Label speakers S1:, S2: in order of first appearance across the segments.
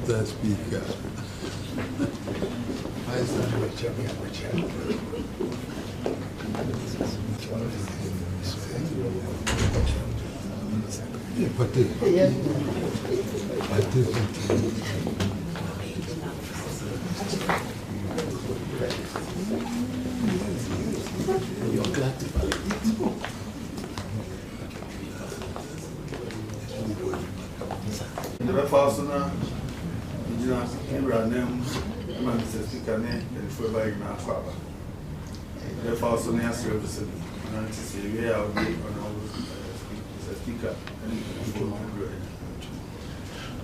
S1: Mr. Speaker.
S2: You're glad to validate.
S3: The first one, you know, Mr. Speaker, and for by now, the first one has represented, and to say, we are Mr. Speaker, and for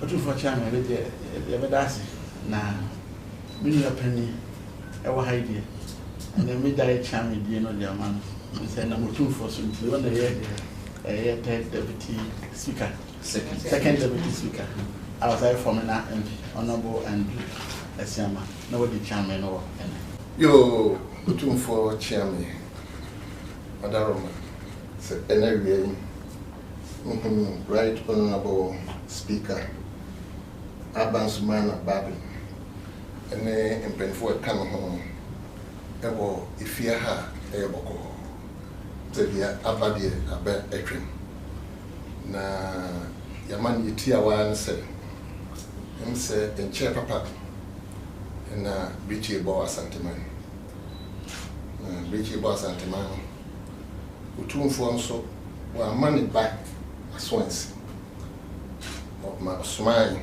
S2: Otumfuo chairman, the Vedasi, now, many a penny, our idea, and then we die chairman, you know, their man, and send them Otumfuo simply one year, a deputy speaker, second deputy speaker. I was there from an honorable and a chairman, nobody chairman or any.
S4: Yo, Otumfuo chairman, Madam, said, anyway, right honorable speaker. Abansumana Babi, and then in Penford Canon, ever if you have a boko, the Abadi, a bear etrim. Na Yaman Yitia one said, him said, and chair papa, and Richie Boa Santiman. Richie Boa Santiman, Otumfuo so, were money back as Swansea of my smile.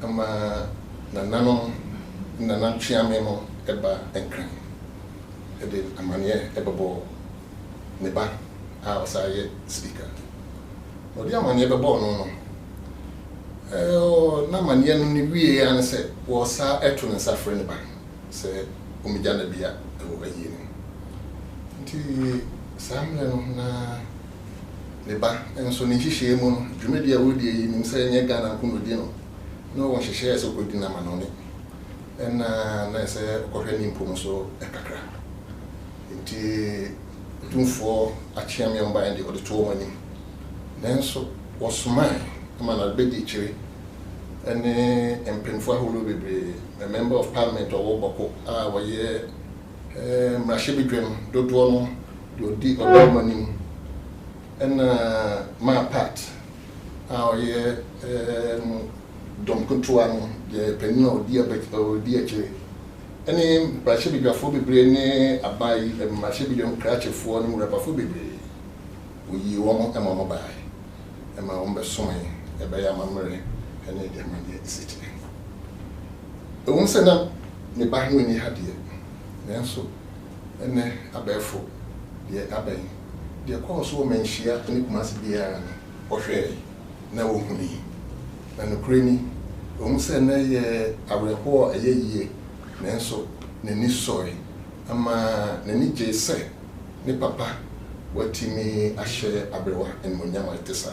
S4: Ama na nanon chiamemo eba enkran ede amanye ebebo neba a osaye speaker odi amanye ebebo no na manye no ni wie ya ne se wo sa eto ne safre ne ba se omija na bia ewo bayi ni nti samle no na neba enso ni hihye mu no dwumedi a wodi yi nim se nye Ghana ko di no no one shares so good dinner manoni and na say kohwe mpo so ekakra nti Otumfuo achia me omba ndi odeto mani nanso wasumai ama na bedi chiri ene empenfo aholo bebre a member of parliament or boko waye mrashebidwem dodo no di odamani and my part waye dom control the penino dia chiri any brashebi grafo bebre ne abai mashebi dem krachefo no rapafo bebre oyi wo mo bai e ma wo beson e be ya mamre ene de mane isiti e won se na ne ba no ni hade nanso ene abefo de abai de ko so menhia ne kumase bia ohwe na wo huni na no kreni se na ye awreho ayeye nanso nani soy ama nani jese ne papa watimi ahye abrewa enmonyama tesa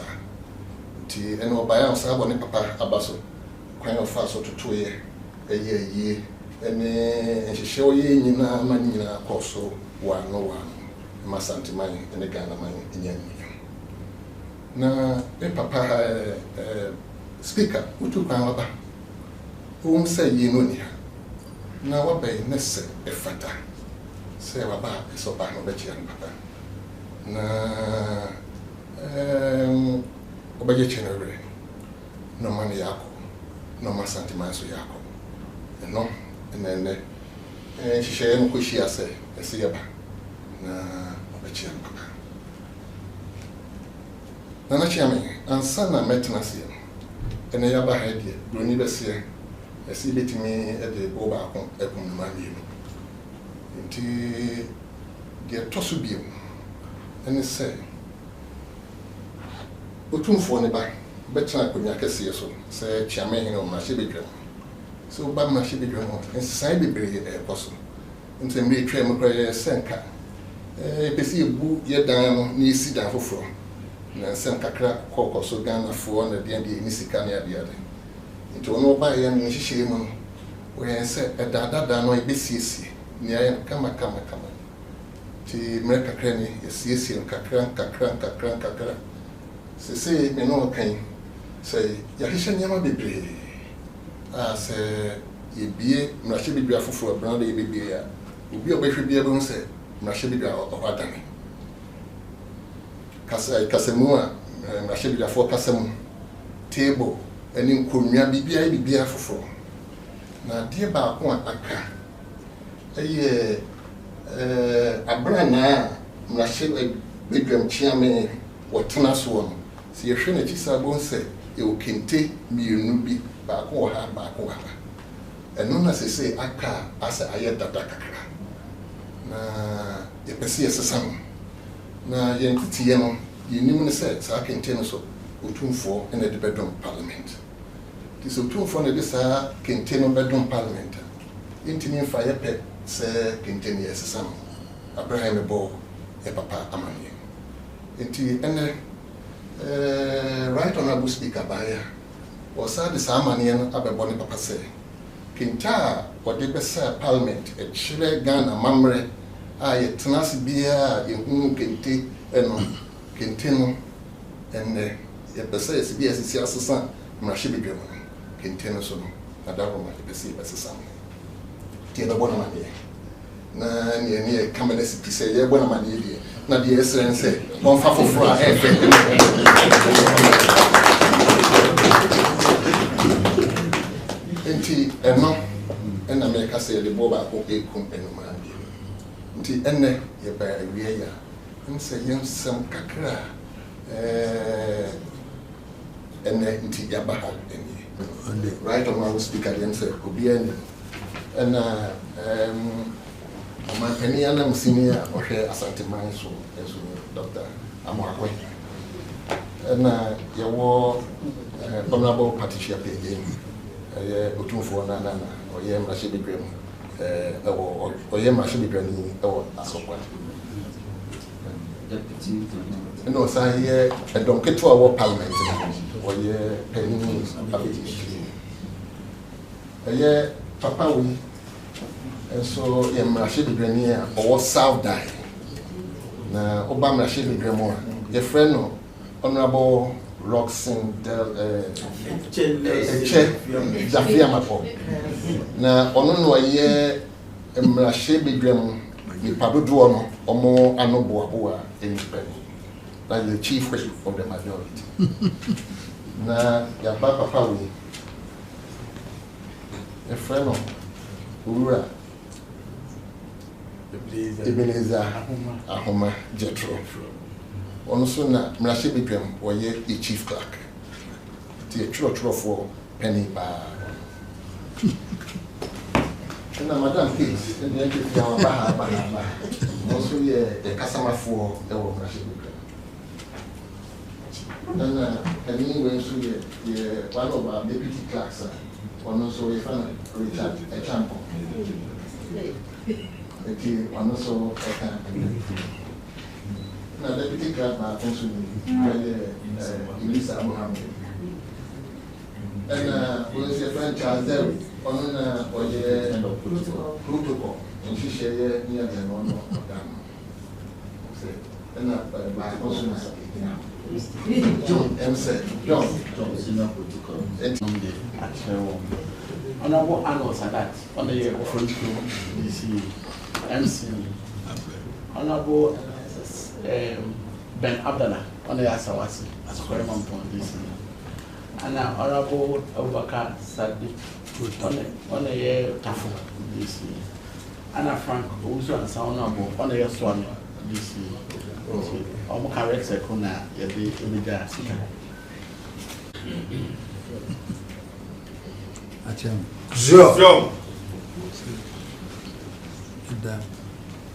S4: ti ene obaya sabo ne papa abaso kwan ofa so totoye ayeye ene nhihye oye nyina ama nyina koso wa no ma santiman ene Ghana man enyanyi na e papa speaker utu kan waba say ye no ni na waba ne se e fata se waba so ba no be chi an papa na obaje chenere no man yako no ma sentiment so yako no ene shishe no ko shi ase ese yaba na obaje an papa na chiame ansa na metnase ene yaba haidie broni bese esi betimi ede boba akon ekun ma ni nti de tosu bio ene se Otumfuo ne ba betena konya kese so se chiame hin o ma shebedwa so ba ma shebedwa ho ensai bebre e koso nti mbi twa mu kra senka pesi ebu ye dan no ni esi dan foforo na sem kakra kokoso Ghana fo na de ni sika na ade ade nti ono ba ye no hihye mu no we se edadada no ebesiesi ni aye kama ti me kakra ni esiesi kakra se me no kan say ya hihye nyama bebre as a ye Mrashi be for a brand baby. Ubi obey be able to say Mrashi be of Adami. Casamua, Mrashi be for Casam table, and in Kumia be for. Now, dear Bakwan Aka, a brand Mrashi bedroom chairman or Tenaswan. See a Trinity Sabon said, you kente miunubi baako ha baako ha eno na sese aka asa ayeda dakakra na ye pese yesesam na ye ntitiye no yenim ne se sa kente no so Otumfuo in the bedroom parliament this Otumfuo na bisa kente no bedroom parliament intimi fa ye pe se kente ne yesesam Abraham ebo e papa amanye enti ene right honorable speaker Baya was the Samanian Ababoni Papa say Kinta what they best parliament a Chile Ghana Mamre I tenasi beer in Kente and Kentino and the Bessa is BS son Mashibi Kentino so Adama Bessie as a son. Tia the one money. Na near Camelesi to say, yeah, one money. Na the essence say, one for fra. Enti eno en America say the boba ko ekum enuma bi. Enti enne ye ba awie ya. Nse yensem kakra enne nti ya ba ha eni. Right on our speaker dem say obi eni. Na my penny and I'm senior or here Asante Manso as Dr. Amwakwe. And you were honorable Patricia Payne, Otumfuo Nana, or Yem Rashibi Grim, or Yem Rashibi Granny, or Asokwa. No, sir, here, and don't get to our parliament, or ye penny ability. Papa, we. And so, Mrashi Grenier or South Die. Now, Obama Rashi Gremore, your friend, Honorable Roxanne Zafia Mapo. Now, Onono, a year, Mrashi Grem, the Paduano, or more Anoboa in Spain, like the chief of the majority. Now, your Papa Pawi, a friend of Ura. Ebenezer Ahoma Jetro. Also, na Mrashi Bipem or ye a chief clerk. The church for penny bar. And Madame Peace, and the entry for Baha. Also, ye a customer for the Mrashi Bipem. And anyway, so ye one of our deputy clerks, one also a fan Richard a champion. One also a campaign. Now, deputy clerk, my attention, Elisa Mohammed. And was a friend Charles Derry, on or protocol, and she shared near the one of them. And my person John M. said, John, and Honorable Arnold Sadat, on the front row, DC, MC, Honorable Ben Abdallah, on the Asawasi, as a Korean point, DC, and Honorable Abubakar Sadi, on the Tafu, DC, and Frank, also and Honorable, on the Swami, DC. I'm correct, Sekuna, the Imida.
S3: Sure.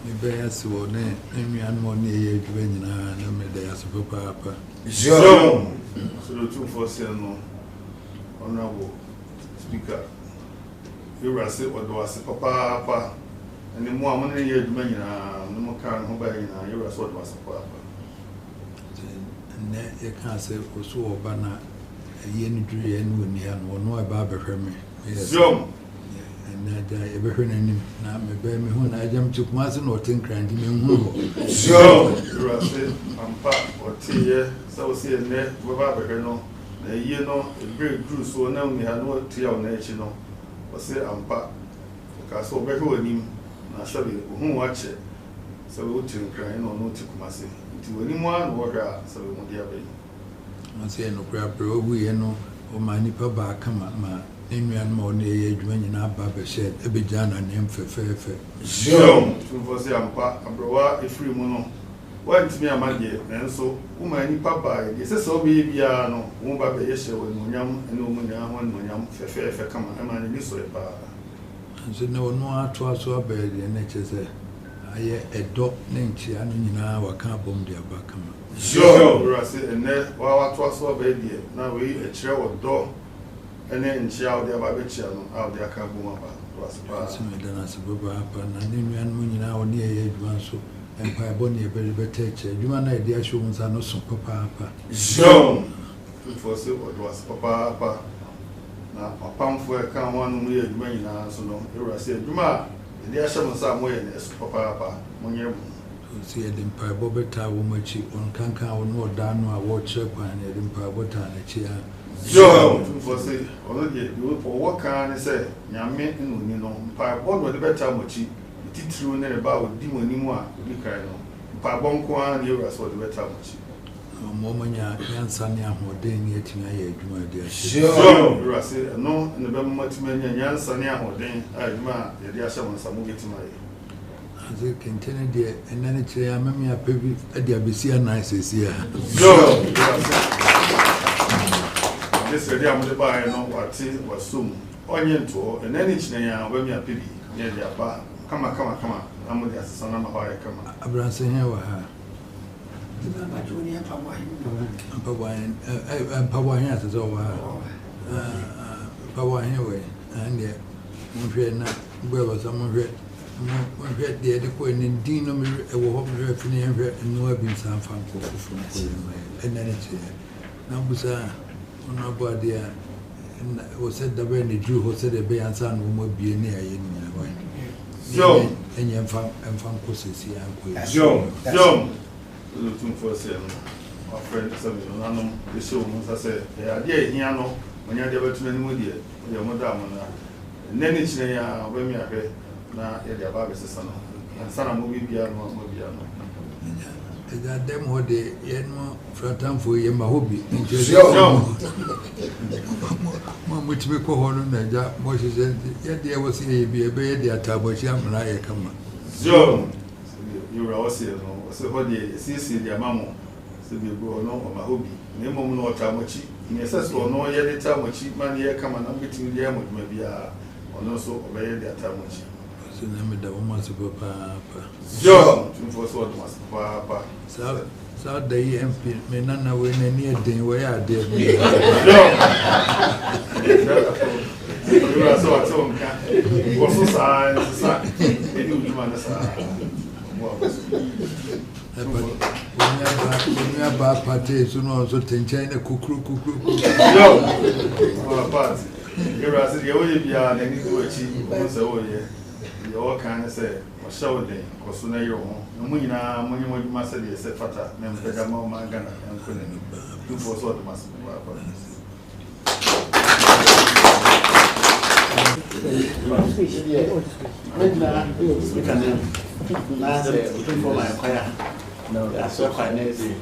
S1: Me bear so ne emian money ye dwen na na me dey aso papa.
S3: Sure. So the 247 no honorable speaker. You were say what was papa and the more money ye dwen na no more kan ho ba na you were so what was papa.
S1: Ne ye kan say oso oba na ye ni dure no ni an no aba behwe me.
S3: Sure.
S1: And I ever heard him now, me bear me when I jump to Mason or think grinding me.
S3: Sure, you are saying, I'm part or tea, so see a net, without a no, na yie no break through so na we had no tia on echi no o se ampa ka so be ho anim na sabe hu wache sabe o tin kran no ti kumase nti wani mu an wo hwa sabe mu dia be
S1: I say no crap pro we no o mani pa ba kama ma enwan ma on ye adwuma nyina ba be shed e be jana nem fefefe
S3: sure tu fo se ampa abrowa efiri mu no want me amade nanso wo mani pa ba ye se so be bia no wo ba be ye hye wo no nyam ene wo mu nya ho no nyam fefefe kama e ma ni so e pa
S1: so no ato aso abedi na chese aye edo na nchia no nyina waka bom de aba kama
S3: sure rase ene wa ato aso abedi na we e kire wo do ene nchia wo de aba be chia no a wo de aka bom aba to aspa
S1: so me dana se baba apa na ne nwan mu nyina oni ye adwuma so empire boni e be beteche adwuma na e de ahwo nsa no so papa apa
S3: sure for se wo do aspa papa na apamfo e kan wanu mu ye adwuma nyina so no ewurase adwuma e de ahye mo sa mo ye ne so papa mo nye mu
S1: so ye de empire bo beta wo machi on kankan wo no da no a wo chere kwan ye de empire bota na chi a
S3: sure for se ono de wo wo kan ne se nyame nnuni no empire bo do de beta mo chi titru ne ba wo di mo nimu a obi kai no empire bo nko an ye ewurase wo de beta mo chi
S1: mo manya yansa ne ahoden ne atimi aye adwuma de ahye
S3: sure rase no ne be mo atimi anya yansa ne ahoden adwuma ye de ahye mo nsa mo getima ye
S1: aze kente ne de enane kire amami apebi ade abesi anan sesia
S3: sure this ready am de ba no wati wasum onye nto enane kire ya amami apebi ne de aba kama amudi asesa na ma ba kama
S1: abranse he wa ha Papa here as over Papa here way and yet one not well as someone read the adequate and Dino will hope and no have been some fun from and then it's here. Now, was nobody was said the very Jew who said the bay and son will be near you. So, and your fun courses here.
S3: John. Otumfuo se no afred sabi no nanom de show mo say e ade ehia no onya de betuna ni mu de ye mo da mo na nani chine ya obami ahwe na ye de aba besesa no ansana mo bibia no
S1: e da dem ho de ye no fratamfo ye ma hobi nti mo tibe ko ho no na ja mo hye ye de wo se ye bi e be ye de atabochi amra ye kama
S3: John you were also so what the CC the mamo so be go no o ma hobi na mom no otamochi ni seso no ye de tamochi man ye kama na bitin ye mo ma bia ono so obeye de tamochi
S1: so na me da wo ma so papa
S3: John tun so what mas papa
S1: so da yi MP me nana we na ni eden we ya de
S3: John you are so at home ka wo so sa e di ujuma na sa
S1: when you have party, so no, so China kukru.
S3: Yo, party. You're asking you will be an any to achieve once a year. You all kind say, or show day, or sooner your own. No munina, when you want to master the set fata, and Pedamo Mangana, and couldn't do for sort of master.
S2: Now, for my choir, no, that's so quite easy.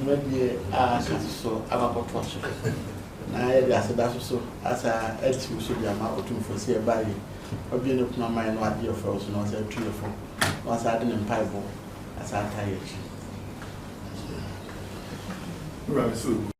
S2: Maybe so about what now, that's so as I ate to should be a Otumfuo see a body. Or being up my mind, what dear fellows, not a 3 or 4. Once I didn't pipe as I tired.
S3: Right, so.